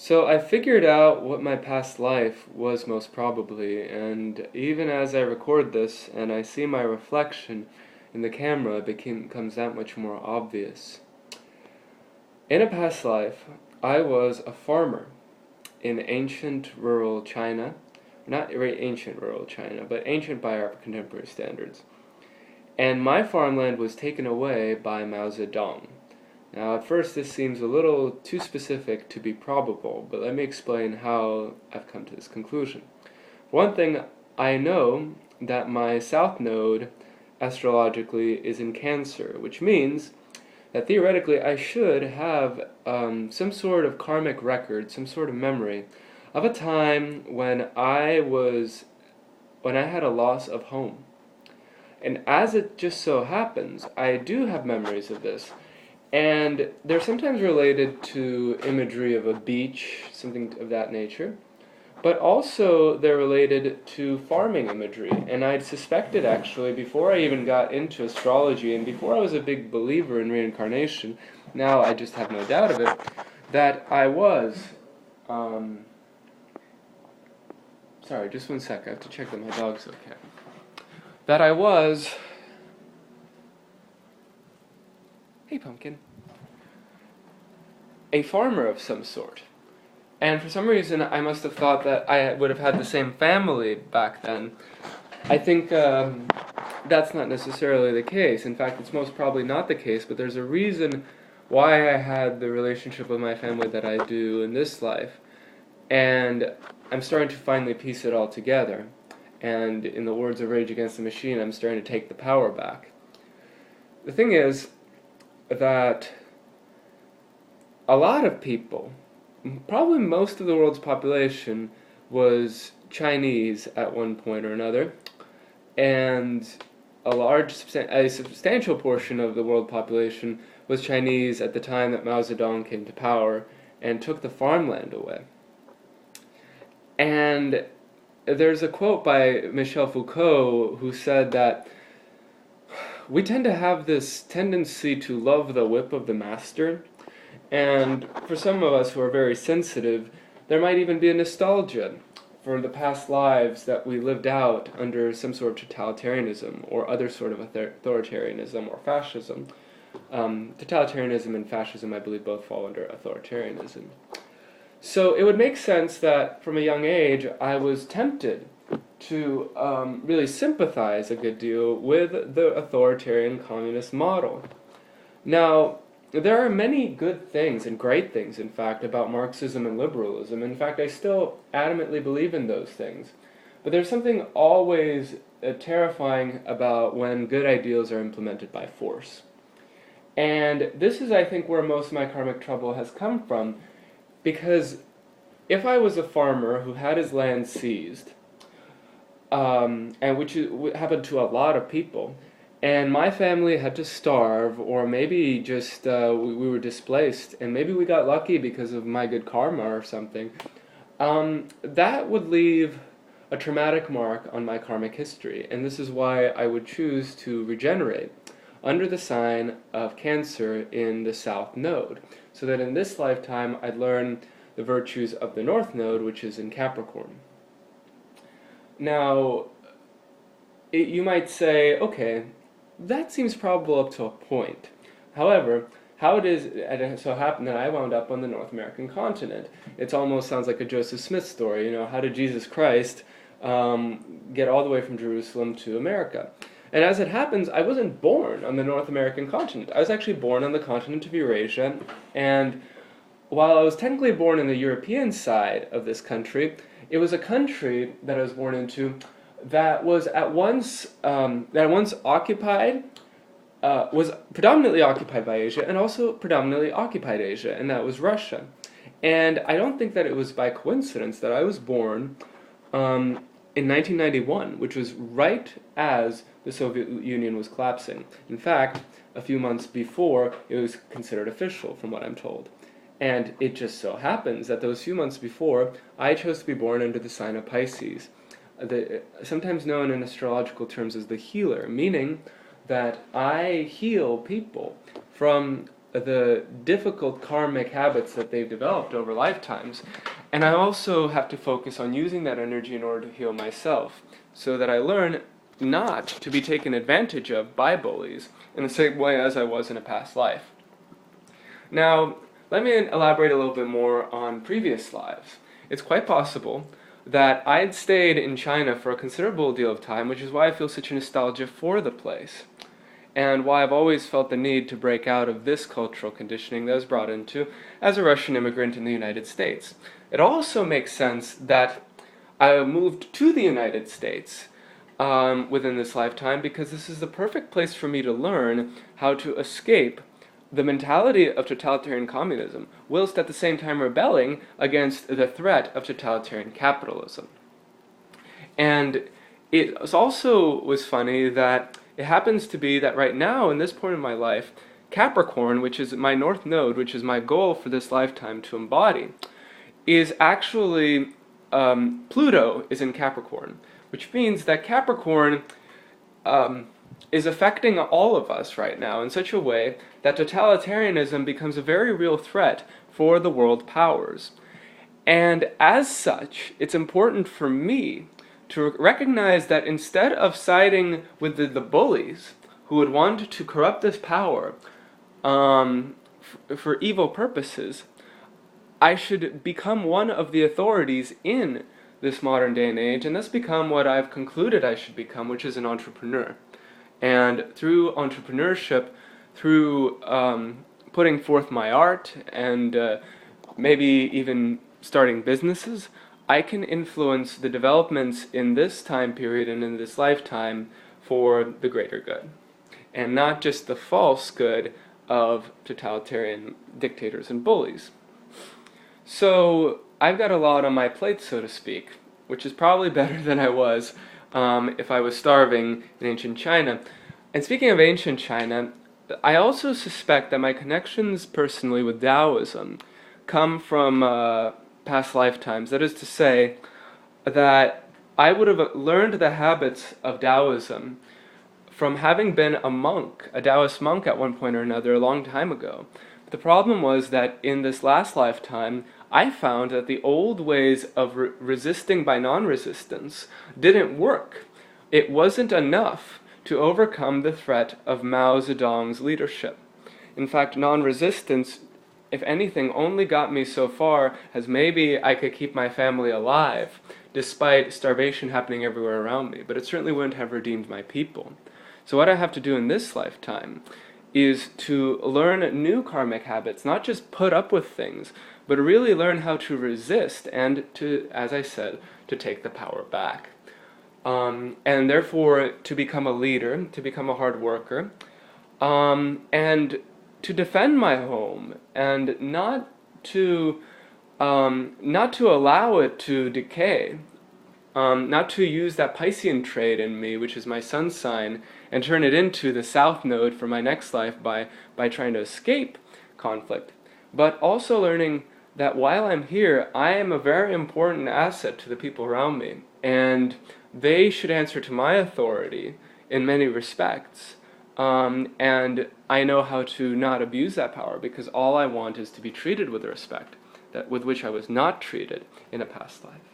So I figured out what my past life was most probably, and even as I record this and I see my reflection in the camera, becomes that much more obvious. In a past life, I was a farmer in ancient rural China. Not very ancient rural China, but ancient by our contemporary standards. And my farmland was taken away by Mao Zedong. Now, at first, this seems a little too specific to be probable, but let me explain how I've come to this conclusion. One thing, I know that my south node astrologically is in Cancer, which means that theoretically I should have some sort of karmic record, some sort of memory of a time when I had a loss of home. And as it just so happens, I do have memories of this. And they're sometimes related to imagery of a beach, something of that nature. But also they're related to farming imagery. And I'd suspected actually, before I even got into astrology, and before I was a big believer in reincarnation, now I just have no doubt of it, that I was... sorry, just one sec, I have to check that my dog's okay. That I was... Hey, Pumpkin. A farmer of some sort. And for some reason, I must have thought that I would have had the same family back then. I think that's not necessarily the case. In fact, it's most probably not the case, but there's a reason why I had the relationship with my family that I do in this life. And I'm starting to finally piece it all together. And in the words of Rage Against the Machine, I'm starting to take the power back. The thing is that a lot of people, probably most of the world's population, was Chinese at one point or another, and a substantial portion of the world population was Chinese at the time that Mao Zedong came to power and took the farmland away. And there's a quote by Michel Foucault who said that we tend to have this tendency to love the whip of the master, and for some of us who are very sensitive, there might even be a nostalgia for the past lives that we lived out under some sort of totalitarianism or other sort of authoritarianism or fascism. Totalitarianism and fascism, I believe, both fall under authoritarianism. So it would make sense that from a young age I was tempted to really sympathize a good deal with the authoritarian communist model. Now, there are many good things, and great things, in fact, about Marxism and liberalism. In fact, I still adamantly believe in those things. But there's something always terrifying about when good ideals are implemented by force. And this is, I think, where most of my karmic trouble has come from, because if I was a farmer who had his land seized, and which happened to a lot of people, and my family had to starve, or maybe just we were displaced, and maybe we got lucky because of my good karma or something, that would leave a traumatic mark on my karmic history. And this is why I would choose to regenerate under the sign of Cancer in the South Node, so that in this lifetime I'd learn the virtues of the North Node, which is in Capricorn. Now, you might say, okay, that seems probable up to a point. However, how it so happened that I wound up on the North American continent. It almost sounds like a Joseph Smith story. You know, how did Jesus Christ get all the way from Jerusalem to America? And as it happens, I wasn't born on the North American continent. I was actually born on the continent of Eurasia, and while I was technically born in the European side of this country, it was a country that I was born into that was once occupied, was predominantly occupied by Asia, and also predominantly occupied Asia, and that was Russia. And I don't think that it was by coincidence that I was born in 1991, which was right as the Soviet Union was collapsing. In fact, a few months before, it was considered official, from what I'm told. And it just so happens that those few months before, I chose to be born under the sign of Pisces, sometimes known in astrological terms as the healer, meaning that I heal people from the difficult karmic habits that they've developed over lifetimes. And I also have to focus on using that energy in order to heal myself, so that I learn not to be taken advantage of by bullies in the same way as I was in a past life. Now, let me elaborate a little bit more on previous lives. It's quite possible that I'd stayed in China for a considerable deal of time, which is why I feel such a nostalgia for the place, and why I've always felt the need to break out of this cultural conditioning that I was brought into as a Russian immigrant in the United States. It also makes sense that I moved to the United States within this lifetime, because this is the perfect place for me to learn how to escape the mentality of totalitarian communism, whilst at the same time rebelling against the threat of totalitarian capitalism. And it also was funny that it happens to be that right now, in this point in my life, Capricorn, which is my North Node, which is my goal for this lifetime to embody, is actually Pluto is in Capricorn, which means that Capricorn is affecting all of us right now in such a way that totalitarianism becomes a very real threat for the world powers. And as such, it's important for me to recognize that instead of siding with the bullies who would want to corrupt this power for evil purposes, I should become one of the authorities in this modern day and age, and thus become what I've concluded I should become, which is an entrepreneur. And through entrepreneurship, through putting forth my art, and maybe even starting businesses, I can influence the developments in this time period and in this lifetime for the greater good, and not just the false good of totalitarian dictators and bullies. So I've got a lot on my plate, so to speak, which is probably better than I was if I was starving in ancient China. And speaking of ancient China, I also suspect that my connections personally with Taoism come from past lifetimes. That is to say, that I would have learned the habits of Taoism from having been a monk, a Taoist monk at one point or another a long time ago. The problem was that in this last lifetime, I found that the old ways of resisting by non-resistance didn't work. It wasn't enough to overcome the threat of Mao Zedong's leadership. In fact, non-resistance, if anything, only got me so far as maybe I could keep my family alive, despite starvation happening everywhere around me, but it certainly wouldn't have redeemed my people. So what I have to do in this lifetime is to learn new karmic habits, not just put up with things, but really learn how to resist and to, as I said, to take the power back. And therefore to become a leader, to become a hard worker, and to defend my home, and not to allow it to decay, not to use that Piscean trait in me, which is my sun sign, and turn it into the South Node for my next life by trying to escape conflict, but also learning that while I'm here, I am a very important asset to the people around me, and they should answer to my authority in many respects, and I know how to not abuse that power, because all I want is to be treated with respect with which I was not treated in a past life.